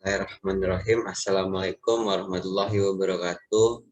Bismillahirrahmanirrahim. Assalamualaikum warahmatullahi wabarakatuh.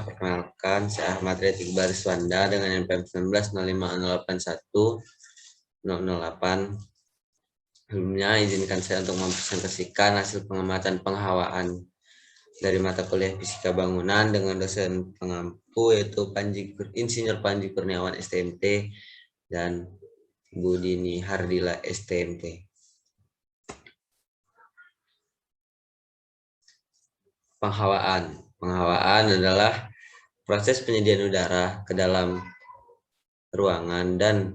Perkenalkan, saya Ahmad Retik Bariswanda dengan NPM 1905081008. Sebelumnya, izinkan saya untuk mempresentasikan hasil pengamatan penghawaan dari mata kuliah Fisika Bangunan dengan dosen pengampu yaitu Insinyur Panji Kurniawan STMT dan Bu Dini Hardila STMT. Penghawaan adalah proses penyediaan udara ke dalam ruangan dan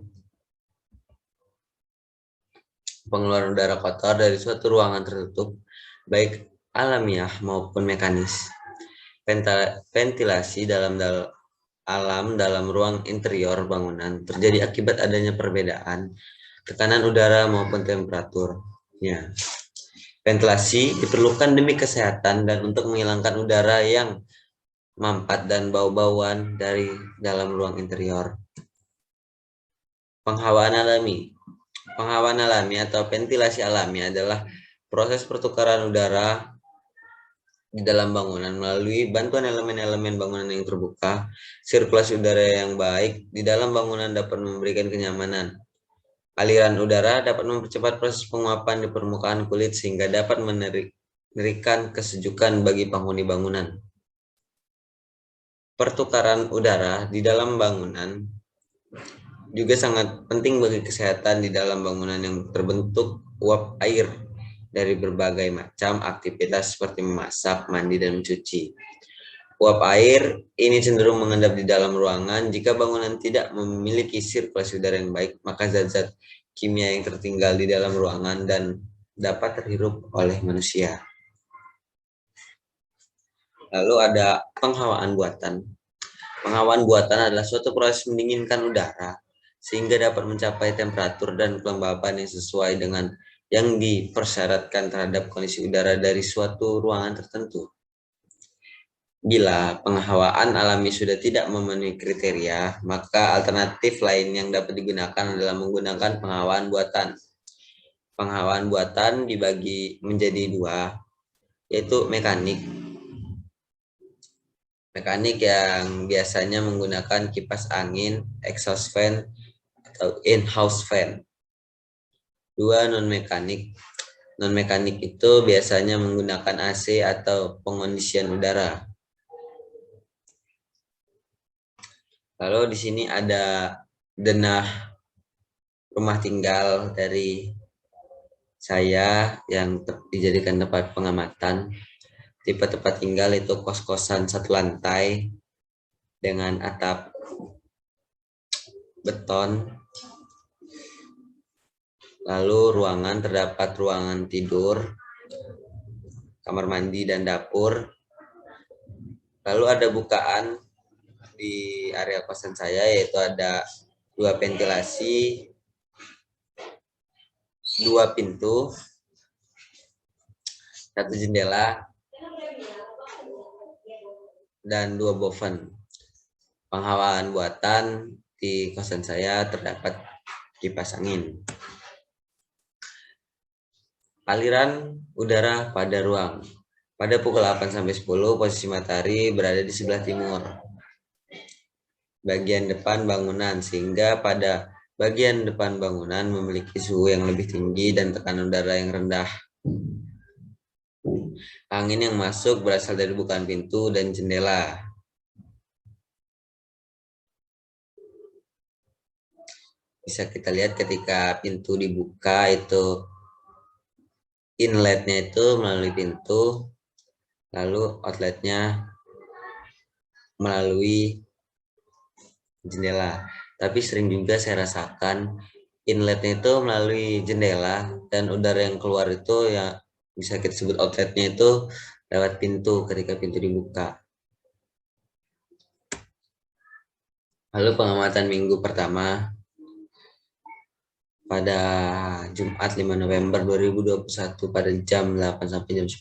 pengeluaran udara kotor dari suatu ruangan tertutup, baik alamiah maupun mekanis. Ventilasi dalam ruang interior bangunan terjadi akibat adanya perbedaan tekanan udara maupun temperaturnya. Ventilasi diperlukan demi kesehatan dan untuk menghilangkan udara yang mampat dan bau-bauan dari dalam ruang interior. Penghawaan alami atau ventilasi alami adalah proses pertukaran udara di dalam bangunan melalui bantuan elemen-elemen bangunan yang terbuka. Sirkulasi udara yang baik di dalam bangunan dapat memberikan kenyamanan. Aliran udara dapat mempercepat proses penguapan di permukaan kulit sehingga dapat memberikan kesejukan bagi penghuni bangunan. Pertukaran udara di dalam bangunan juga sangat penting bagi kesehatan di dalam bangunan yang terbentuk uap air dari berbagai macam aktivitas seperti memasak, mandi, dan mencuci. Uap air ini cenderung mengendap di dalam ruangan. Jika bangunan tidak memiliki sirkulasi udara yang baik, maka zat-zat kimia yang tertinggal di dalam ruangan dan dapat terhirup oleh manusia. Lalu ada penghawaan buatan. Penghawaan buatan adalah suatu proses mendinginkan udara sehingga dapat mencapai temperatur dan kelembaban yang sesuai dengan yang dipersyaratkan terhadap kondisi udara dari suatu ruangan tertentu. Bila penghawaan alami sudah tidak memenuhi kriteria, maka alternatif lain yang dapat digunakan adalah menggunakan penghawaan buatan. Penghawaan buatan dibagi menjadi dua, yaitu mekanik. Mekanik yang biasanya menggunakan kipas angin, exhaust fan, atau in-house fan. Dua non-mekanik. Non-mekanik itu biasanya menggunakan AC atau pengondisian udara. Lalu di sini ada denah rumah tinggal dari saya yang dijadikan tempat pengamatan. Tipe tempat tinggal itu kos-kosan satu lantai dengan atap beton. Lalu ruangan terdapat ruangan tidur, kamar mandi, dan dapur. Lalu ada bukaan di area kosan saya, yaitu ada 2 ventilasi, 2 pintu, 1 jendela, dan 2 boven. Penghawaan buatan di kosan saya terdapat kipas angin. Aliran udara pada ruang. Pada pukul 8-10, posisi matahari berada di sebelah timur bagian depan bangunan, sehingga pada bagian depan bangunan memiliki suhu yang lebih tinggi dan tekanan udara yang rendah. Angin yang masuk berasal dari bukaan pintu dan jendela. Bisa kita lihat ketika pintu dibuka itu inletnya itu melalui pintu, lalu outletnya melalui jendela. Tapi sering juga saya rasakan inletnya itu melalui jendela dan udara yang keluar itu ya bisa kita sebut outletnya itu lewat pintu ketika pintu dibuka. Lalu pengamatan minggu pertama pada Jumat 5 November 2021 pada jam 8 sampai jam 10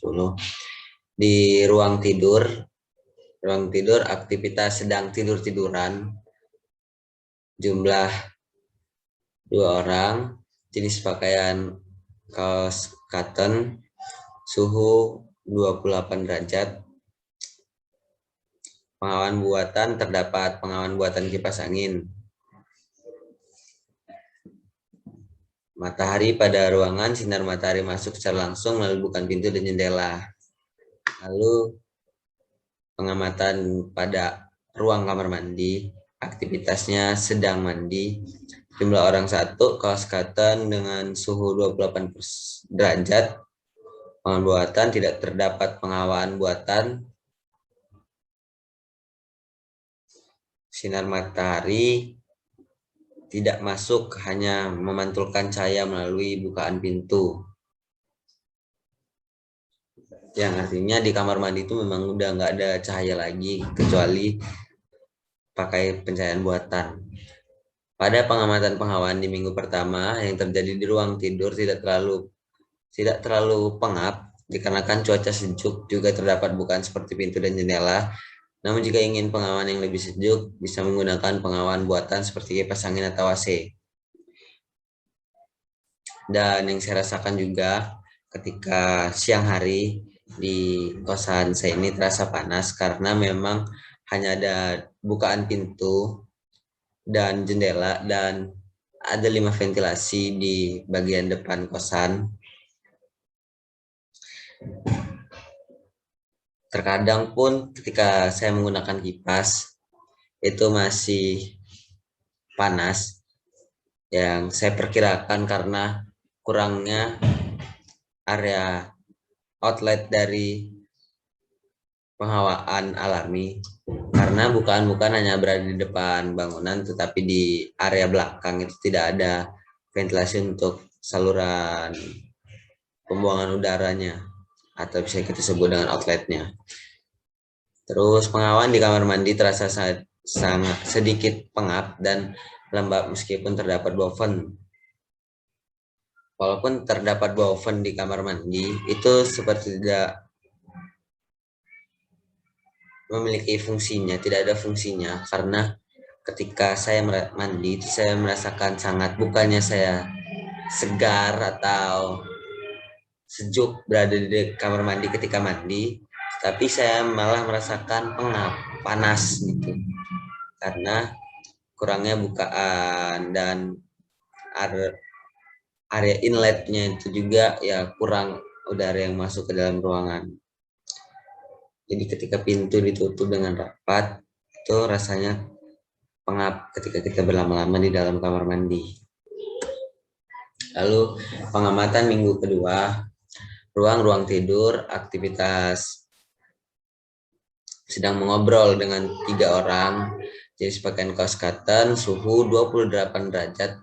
di ruang tidur. Ruang tidur aktivitas sedang tidur-tiduran. Jumlah 2 orang, jenis pakaian kaos cotton, suhu 28 derajat. Pengawan buatan terdapat pengawan buatan kipas angin. Matahari pada ruangan, sinar matahari masuk secara langsung melalui bukan pintu dan jendela. Lalu pengamatan pada ruang kamar mandi, aktivitasnya sedang mandi, jumlah orang 1, kaos cotton dengan suhu 28 derajat, pengawan buatan tidak terdapat pengawan buatan, sinar matahari tidak masuk, hanya memantulkan cahaya melalui bukaan pintu. Yang artinya di kamar mandi itu memang udah nggak ada cahaya lagi kecuali pakai pencahayaan buatan. Pada pengamatan pengawan di minggu pertama yang terjadi di ruang tidur tidak terlalu pengap dikarenakan cuaca sejuk, juga terdapat bukaan seperti pintu dan jendela. Namun jika ingin pengawan yang lebih sejuk, bisa menggunakan pengawan buatan seperti kipas angin atau AC. Dan yang saya rasakan juga ketika siang hari di kosan saya ini terasa panas karena memang hanya ada bukaan pintu dan jendela dan ada 5 ventilasi di bagian depan kosan. Terkadang pun ketika saya menggunakan kipas itu masih panas, yang saya perkirakan karena kurangnya area outlet dari penghawaan alami, karena bukan hanya berada di depan bangunan tetapi di area belakang itu tidak ada ventilasi untuk saluran pembuangan udaranya atau bisa kita sebut dengan outletnya. Terus pengawan di kamar mandi terasa sangat sedikit pengap dan lembab meskipun terdapat boven. Walaupun terdapat boven di kamar mandi, itu seperti tidak memiliki fungsinya, tidak ada fungsinya, karena ketika saya mandi, saya merasakan sangat, bukannya saya segar atau sejuk berada di kamar mandi ketika mandi, tapi saya malah merasakan pengap, panas gitu, karena kurangnya bukaan dan area inletnya itu juga ya kurang udara yang masuk ke dalam ruangan. Jadi ketika pintu ditutup dengan rapat, itu rasanya pengap ketika kita berlama-lama di dalam kamar mandi. Lalu pengamatan minggu kedua, ruang tidur, aktivitas sedang mengobrol dengan 3 orang, jadi pakaian kaos cotton, suhu 28 derajat,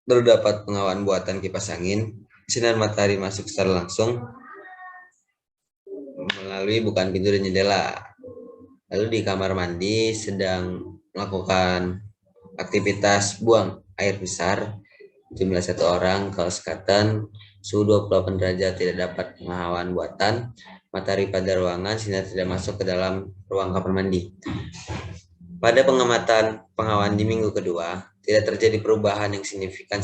terdapat pengawan buatan kipas angin, sinar matahari masuk secara langsung melalui bukaan pintu dan jendela. Lalu di kamar mandi sedang melakukan aktivitas buang air besar, jumlah 1 orang, kaos cotton, suhu 28 derajat, tidak dapat pengawan buatan, matahari pada ruangan, sinar tidak masuk ke dalam ruang kamar mandi. Pada pengamatan pengawan di minggu kedua, tidak terjadi perubahan yang signifikan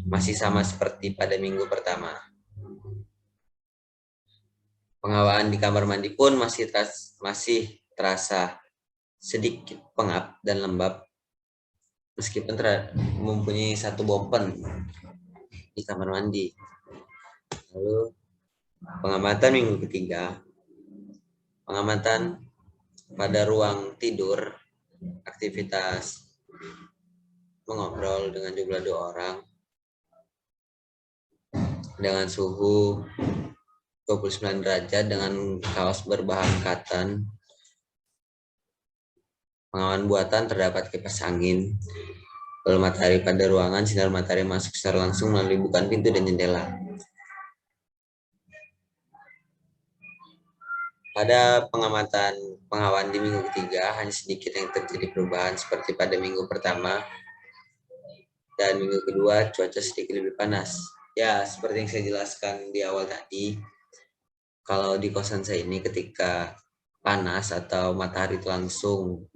masih sama seperti pada minggu pertama. Penghawaan di kamar mandi pun masih terasa sedikit pengap dan lembab, meskipun mempunyai 1 boven di kamar mandi. Lalu pengamatan minggu ketiga, pengamatan pada ruang tidur, aktivitas mengobrol dengan jumlah 2 orang dengan suhu 29 derajat dengan kaos berbahan cotton. Pengawan buatan terdapat kipas angin. Lalu matahari pada ruangan, sinar matahari masuk secara langsung melalui bukaan pintu dan jendela. Pada pengamatan pengawan di minggu ketiga, hanya sedikit yang terjadi perubahan seperti pada minggu pertama dan minggu kedua, cuaca sedikit lebih panas. Ya, seperti yang saya jelaskan di awal tadi, kalau di kosan saya ini ketika panas atau matahari itu langsung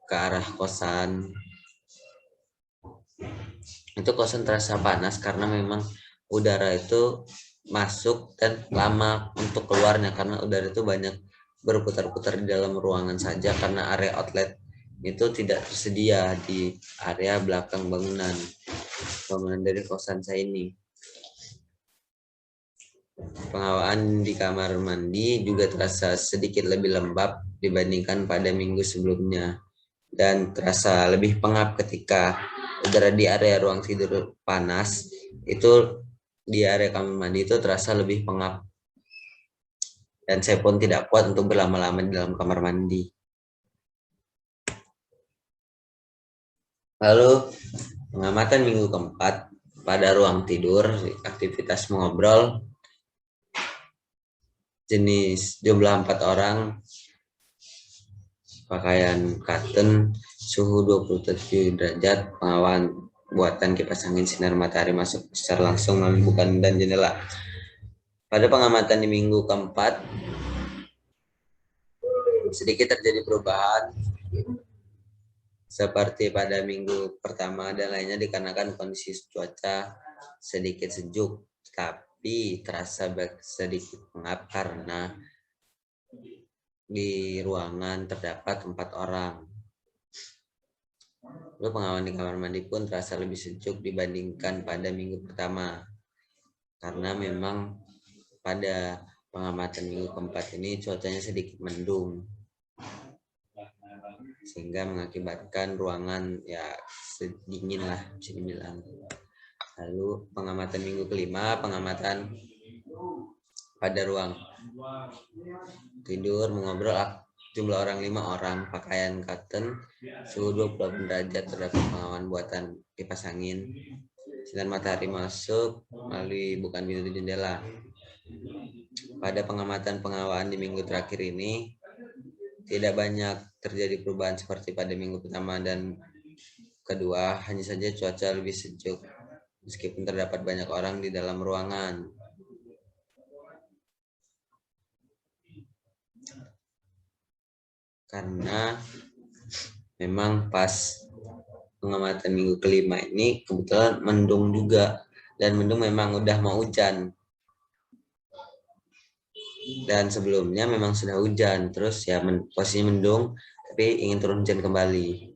ke arah kosan. Itu kosan terasa panas karena memang udara itu masuk dan lama untuk keluarnya karena udara itu banyak berputar-putar di dalam ruangan saja karena area outlet itu tidak tersedia di area belakang bangunan dari kosan saya ini. Penghawaan di kamar mandi juga terasa sedikit lebih lembab dibandingkan pada minggu sebelumnya dan terasa lebih pengap ketika udara di area ruang tidur panas. Itu di area kamar mandi itu terasa lebih pengap dan saya pun tidak kuat untuk berlama-lama di dalam kamar mandi. Lalu pengamatan minggu keempat pada ruang tidur, aktivitas mengobrol jenis jumlah 4 orang, pakaian cotton, suhu 27 derajat, pengawan buatan kipas angin sinar matahari masuk secara langsung melalui bukaan dan jendela. Pada pengamatan di minggu keempat, sedikit terjadi perubahan seperti pada minggu pertama dan lainnya dikarenakan kondisi cuaca sedikit sejuk, tapi terasa sedikit pengap karena di ruangan terdapat 4 orang. Lalu pengawan di kamar mandi pun terasa lebih sejuk dibandingkan pada minggu pertama. Karena memang pada pengamatan minggu keempat ini cuacanya sedikit mendung. Sehingga mengakibatkan ruangan ya sedingin lah bisa dibilang. Lalu pengamatan minggu kelima, pengamatan pada ruang tidur mengobrol jumlah orang 5 orang, pakaian cotton, suhu 28 derajat, terdapat pengawan buatan kipas angin, sinar matahari masuk melalui bukaan pintu jendela. Pada pengamatan pengawaan di minggu terakhir ini tidak banyak terjadi perubahan seperti pada minggu pertama dan kedua, hanya saja cuaca lebih sejuk meskipun terdapat banyak orang di dalam ruangan. Karena memang pas pengamatan minggu kelima ini kebetulan mendung juga dan mendung memang udah mau hujan dan sebelumnya memang sudah hujan terus ya posisi mendung tapi ingin turun hujan kembali.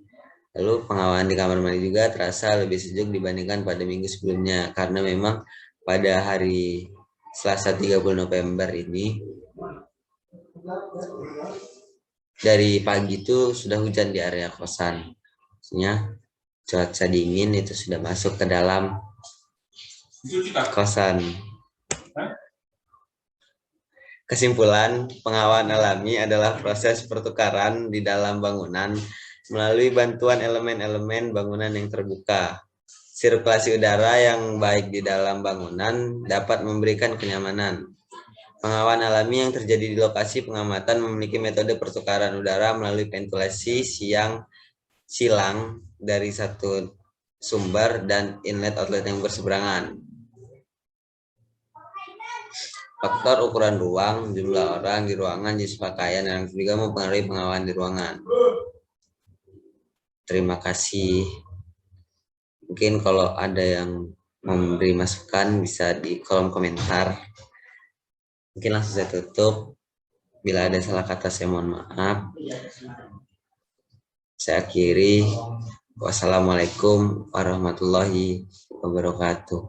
Lalu pengawalan di kamar mandi juga terasa lebih sejuk dibandingkan pada minggu sebelumnya karena memang pada hari Selasa 30 November ini dari pagi itu sudah hujan di area kosan. Maksudnya cuaca dingin itu sudah masuk ke dalam kosan. Kesimpulan, pengawalan alami adalah proses pertukaran di dalam bangunan melalui bantuan elemen-elemen bangunan yang terbuka. Sirkulasi udara yang baik di dalam bangunan dapat memberikan kenyamanan. Pengawalan alami yang terjadi di lokasi pengamatan memiliki metode pertukaran udara melalui ventilasi silang dari satu sumber dan inlet-outlet yang berseberangan. Faktor ukuran ruang, jumlah orang di ruangan, jenis pakaian, yang juga mempengaruhi pengawalan di ruangan. Terima kasih. Mungkin kalau ada yang memberi masukan bisa di kolom komentar. Mungkin langsung saya tutup. Bila ada salah kata saya mohon maaf. Saya akhiri. Wassalamualaikum warahmatullahi wabarakatuh.